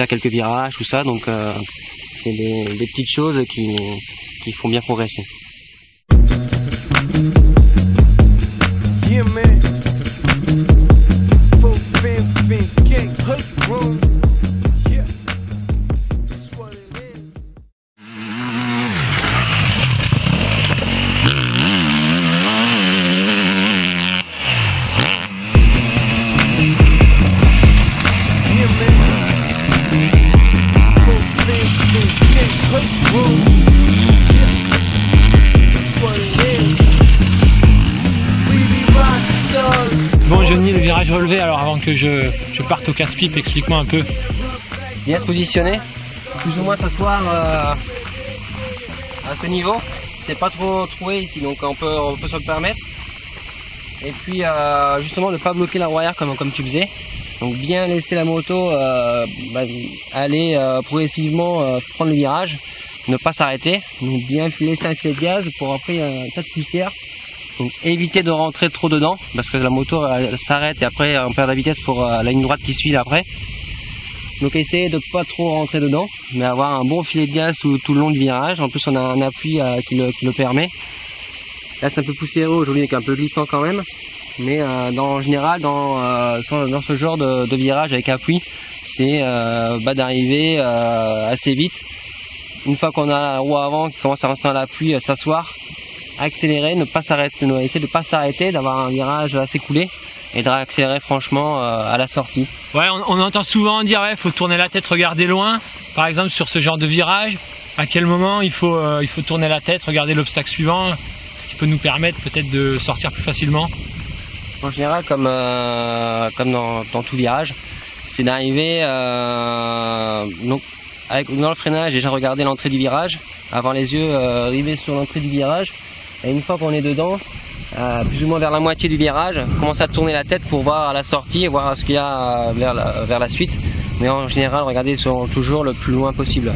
faire quelques virages, tout ça. Donc c'est des petites choses qui font bien progresser. Yeah, man. Bon Johnny, le virage relevé, alors avant que je parte au casse-pipe, explique-moi un peu. Bien se positionner, plus ou moins s'asseoir à ce niveau, c'est pas trop troué ici, donc on peut se le permettre. Et puis justement de ne pas bloquer la roue arrière comme tu faisais. Donc bien laisser la moto aller progressivement prendre le virage, ne pas s'arrêter, donc bien laisser un filet de gaz pour après un tas de poussière. Donc éviter de rentrer trop dedans parce que la moto elle s'arrête et après on perd la vitesse pour la ligne droite qui suit après. Donc essayer de pas trop rentrer dedans, mais avoir un bon filet de gaz tout le long du virage. En plus on a un appui qui le permet. Là c'est un peu poussiéreux aujourd'hui avec un peu glissant quand même. Mais en général dans ce genre de virage avec appui, c'est d'arriver assez vite. Une fois qu'on a la roue avant qui commence à rentrer dans l'appui, s'asseoir, accélérer, ne pas s'arrêter, essayer de ne pas s'arrêter, d'avoir un virage assez coulé et de réaccélérer franchement à la sortie. Ouais, on entend souvent dire ouais, faut tourner la tête, regarder loin. Par exemple sur ce genre de virage, à quel moment il faut tourner la tête, regarder l'obstacle suivant, ce qui peut nous permettre peut-être de sortir plus facilement. En général, comme dans tout virage, c'est d'arriver dans le freinage, déjà regarder l'entrée du virage, avoir les yeux rivés sur l'entrée du virage, et une fois qu'on est dedans, plus ou moins vers la moitié du virage, commencer à tourner la tête pour voir à la sortie et voir ce qu'il y a vers la suite. Mais en général, regarder toujours le plus loin possible,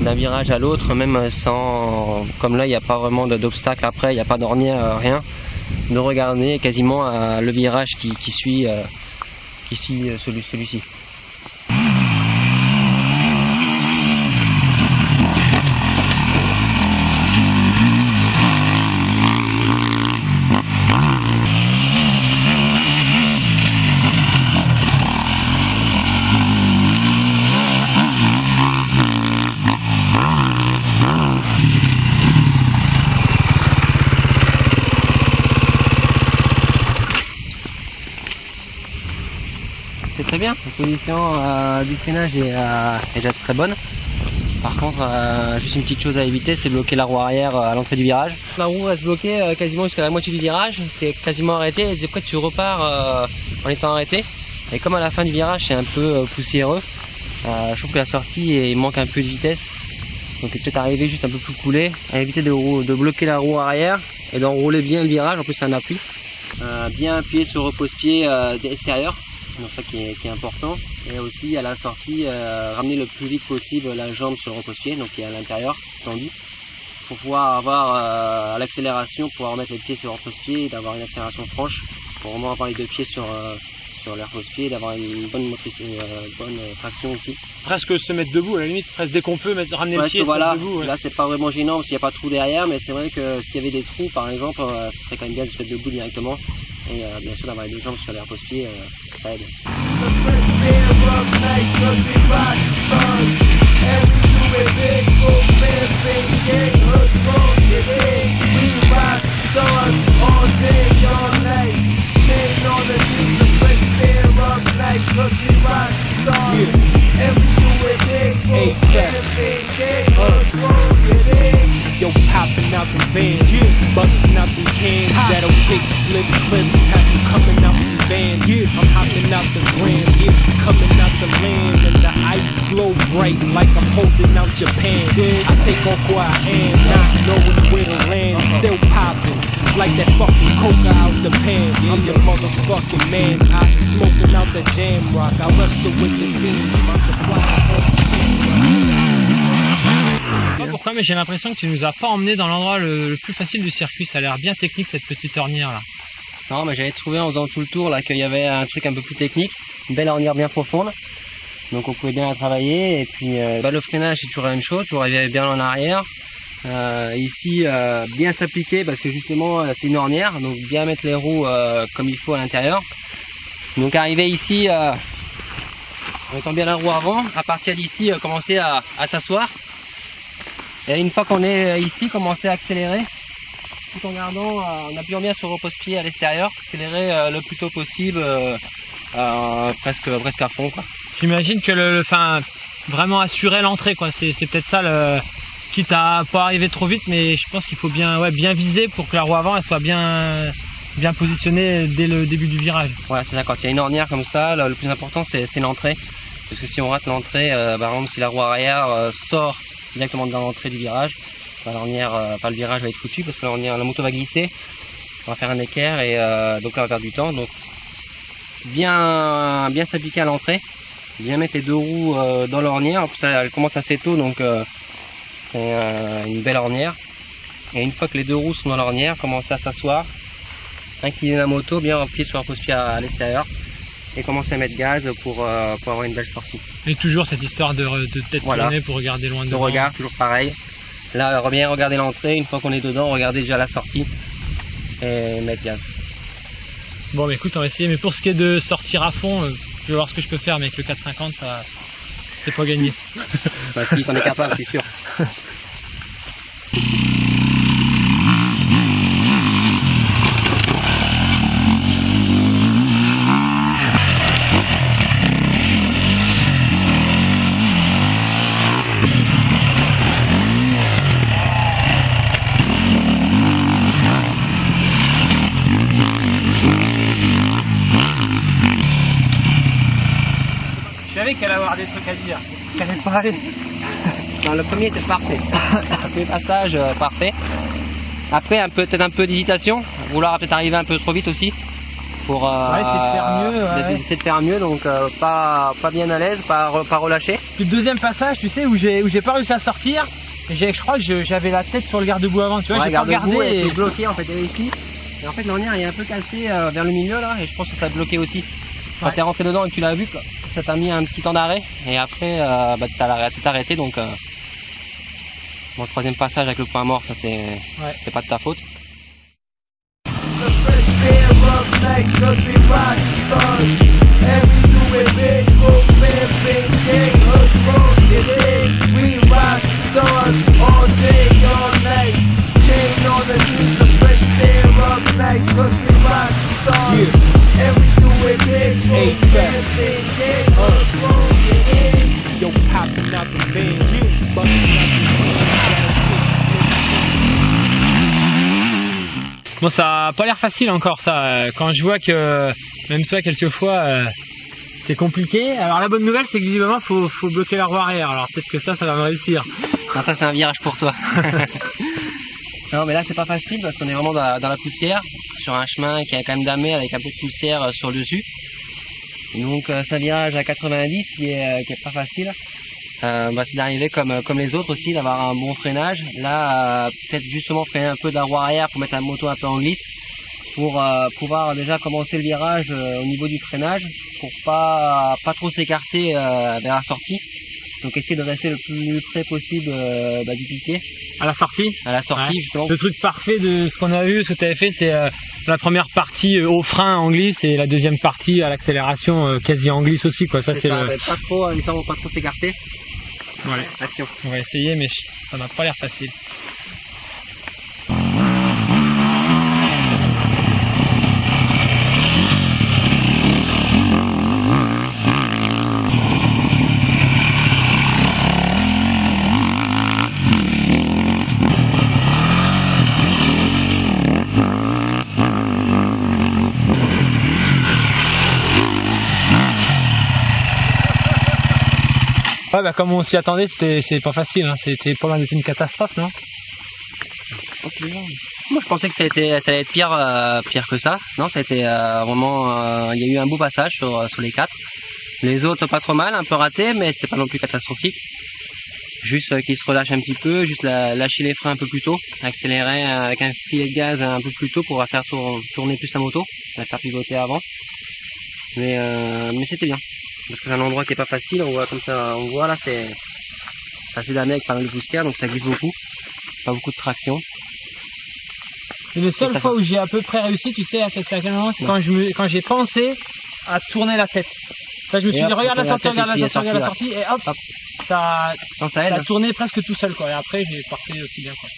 d'un virage à l'autre, même sans, comme là il n'y a pas vraiment d'obstacle après, il n'y a pas d'ornière, rien, de regarder quasiment le virage qui suit celui-ci. C'est très bien, la position du freinage est déjà très bonne. Par contre, juste une petite chose à éviter, c'est bloquer la roue arrière à l'entrée du virage. La roue reste bloquée quasiment jusqu'à la moitié du virage, c'est quasiment arrêté et après tu repars en étant arrêté. Et comme à la fin du virage c'est un peu poussiéreux, je trouve que la sortie il manque un peu de vitesse. Donc peut-être arriver juste un peu plus coulé, à éviter de bloquer la roue arrière et d'enrouler bien le virage, en plus c'est un appui. Bien appuyer sur le repose-pied extérieur. Donc ça qui est important, et aussi à la sortie ramener le plus vite possible la jambe sur le repose-pied, donc qui est à l'intérieur tendu, pour pouvoir avoir à l'accélération, pouvoir remettre les pieds sur le repose-pied et d'avoir une accélération franche pour vraiment avoir les deux pieds sur le repose-pied, d'avoir une bonne traction aussi. Presque se mettre debout, à la limite, presque dès qu'on peut ramener le pied voilà, debout. Ouais. Là c'est pas vraiment gênant parce qu'il n'y a pas de trou derrière, mais c'est vrai que s'il y avait des trous par exemple, ce serait quand même bien de se mettre debout directement. Et bien sûr d'avoir les deux jambes sur les repose-pieds, ça aide. Yo, popping out the bands, busting out them cans, that'll kick, flip clips, have you coming out the van. I'm hopping out the grams, coming out the land, and the ice glow bright like I'm holding out Japan. I take off where I am, not knowing where to land, still popping like that fucking coca out the pan. I'm the motherfucking man, I smoking out the jam rock, I wrestle with the beam, my supply Je sais pas pourquoi, mais j'ai l'impression que tu nous as pas emmené dans l'endroit le plus facile du circuit. Ça a l'air bien technique cette petite ornière là. Non, mais j'avais trouvé en faisant tout le tour là qu'il y avait un truc un peu plus technique, une belle ornière bien profonde. Donc on pouvait bien la travailler. Et puis le freinage c'est toujours la même chose, toujours arriver bien en arrière. Ici bien s'appliquer parce que justement c'est une ornière, donc bien mettre les roues comme il faut à l'intérieur. Donc arriver ici en mettant bien la roue avant, à partir d'ici commencer à s'asseoir. Et une fois qu'on est ici, commencer à accélérer tout en gardant, en appuyant bien sur le repose-pied à l'extérieur, accélérer le plus tôt possible, presque à fond, quoi. J'imagine que vraiment assurer l'entrée, quoi. C'est peut-être ça, quitte à pas arriver trop vite, mais je pense qu'il faut bien viser pour que la roue avant elle soit bien positionnée dès le début du virage. Ouais, c'est ça, quand il y a une ornière comme ça, le plus important c'est l'entrée. Parce que si on rate l'entrée, par exemple si la roue arrière sort directement dans l'entrée du virage, l'ornière, le virage va être foutu parce que la moto va glisser, on va faire un équerre et donc là on va perdre du temps. Donc bien s'appliquer à l'entrée, bien mettre les deux roues dans l'ornière. En plus elle commence assez tôt, donc c'est une belle ornière. Et une fois que les deux roues sont dans l'ornière, commencer à s'asseoir, incliner la moto, bien appuyer sur le repose-pied à l'extérieur et commencer à mettre gaz pour avoir une belle sortie. Et toujours cette histoire de tête tournée pour regarder loin devant. Le regard, toujours pareil. Là, bien regarder l'entrée, une fois qu'on est dedans, regarder déjà la sortie et mettre gaz. Bon, mais écoute, on va essayer. Mais pour ce qui est de sortir à fond, je vais voir ce que je peux faire, mais avec le 450, ça, c'est pas gagné. Bah si, t'en es capable, c'est sûr. Je savais qu'elle allait avoir des trucs à dire, qu'elle allait parler. Non, le premier était parfait. Le premier passage parfait. Après peut-être un peu d'hésitation, vouloir peut-être arriver un peu trop vite aussi pour essayer de faire mieux, donc pas bien à l'aise, pas relâcher. Le deuxième passage, tu sais, où j'ai pas réussi à sortir, et je crois que j'avais la tête sur le garde-boue avant, tu vois, j'ai pas regardé et bloqué en fait, elle est ici. Et en fait l'ornière est un peu cassée vers le milieu là, et je pense que ça a bloqué aussi. Quand t'es rentré dedans et que tu l'as vu, ça t'a mis un petit temps d'arrêt, et après tu t'es arrêté, donc bon, le troisième passage avec le point mort, ça c'est pas de ta faute. Yo, popping out the band, busting out the Bon, ça a pas l'air facile encore ça, quand je vois que même toi quelquefois c'est compliqué. Alors la bonne nouvelle c'est que visiblement faut bloquer la roue arrière, alors peut-être que ça va me réussir. Non, ça c'est un virage pour toi. Non mais là c'est pas facile parce qu'on est vraiment dans la poussière, sur un chemin qui est quand même damé avec un peu de poussière sur le dessus. Donc c'est un virage à 90 qui est pas facile. C'est d'arriver comme les autres aussi, d'avoir un bon freinage. Là peut-être justement freiner un peu de la roue arrière pour mettre la moto un peu en glisse, pour pouvoir déjà commencer le virage au niveau du freinage, pour pas trop s'écarter vers la sortie. Donc essayer de rester le plus près possible du piquet. À la sortie, justement. Le truc parfait de ce qu'on a vu, ce que tu avais fait, c'est la première partie au frein en glisse et la deuxième partie à l'accélération quasi en glisse aussi, quoi. Ça c'est le... pas trop s'écarter. Voilà. Action. On va essayer, mais ça n'a pas l'air facile. Ouais, bah, comme on s'y attendait, c'était pas facile, hein. C'était pas mal d'être une catastrophe, non? Moi je pensais que ça allait être pire que ça. Non, ça a été vraiment, il y a eu un beau passage sur les 4. Les autres pas trop mal, un peu raté, mais c'est pas non plus catastrophique. Juste qu'ils se relâchent un petit peu, juste lâcher les freins un peu plus tôt, accélérer avec un filet de gaz un peu plus tôt pour faire tourner plus la moto, la faire pivoter avant. Mais c'était bien. Parce que c'est un endroit qui est pas facile, on voit comme ça, on voit là, c'est assez damé avec pas mal de poussière, donc ça glisse beaucoup. Pas beaucoup de traction. Et les seules fois où j'ai à peu près réussi, tu sais, à quel moment, c'est quand j'ai pensé à tourner la tête. Enfin, je me suis dit, regarde la sortie, regarde la sortie, regarde la sortie, et hop, ça a tourné presque tout seul, quoi. Et après, j'ai parti aussi bien, quoi.